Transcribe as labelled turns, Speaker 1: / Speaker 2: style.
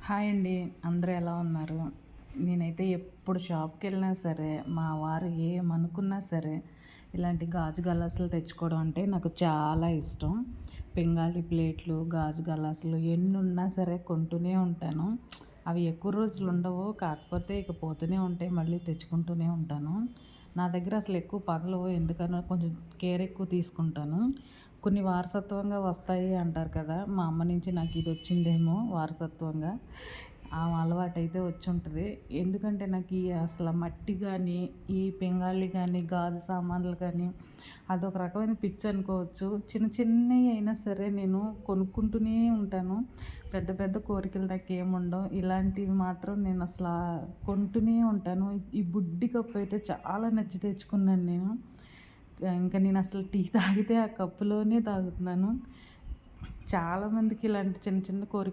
Speaker 1: Hi అండి. అందరూ ఎలా ఉన్నారు? నేనైతే ఎప్పుడు షాప్‌కెళ్ళినా సరే, మా వారు ఏమనుకున్నా సరే, ఇలాంటి గాజు గలాసులు తెచ్చుకోవడం అంటే నాకు చాలా ఇష్టం. పింగాళి ప్లేట్లు, గాజు గలాసులు ఎన్నున్నా సరే కొంటూనే ఉంటాను. అవి ఎక్కువ రోజులు ఉండవు. కాకపోతే ఇక పోతూనే ఉంటాయి. మళ్ళీ తెచ్చుకుంటూనే ఉంటాను. నా దగ్గర అసలు ఎక్కువ పగలవు. ఎందుకనో కొంచెం కేర్ ఎక్కువ తీసుకుంటాను. కొన్ని వారసత్వంగా వస్తాయి అంటారు కదా! మా అమ్మ నుంచి నాకు ఇదొచ్చిందేమో వారసత్వంగా. ఆమె అలవాటైతే వచ్చుంటది. ఎందుకంటే నాకు ఈ అసల మట్టి గానీ, ఈ పింగాళి గానీ, గాజు సామాన్లు కానీ అదొక రకమైన పిచ్చనుకోవచ్చు. చిన్న చిన్నయి అయినా సరే నేను కొనుక్కుంటూనే ఉంటాను. పెద్ద పెద్ద కోరికలు నాకేముండవు. ఇలాంటివి మాత్రం నేనసలా కొంటూనే ఉంటాను. ఈ బుడ్డి కప్పయితే చాలా నచ్చి తెచ్చుకున్నాను నేను. ఇంక నేనసలు టీ తాగితే ఆ కప్పులోనే తాగుతున్నాను. చాలామందికి ఇలాంటి చిన్న చిన్న కోరికలు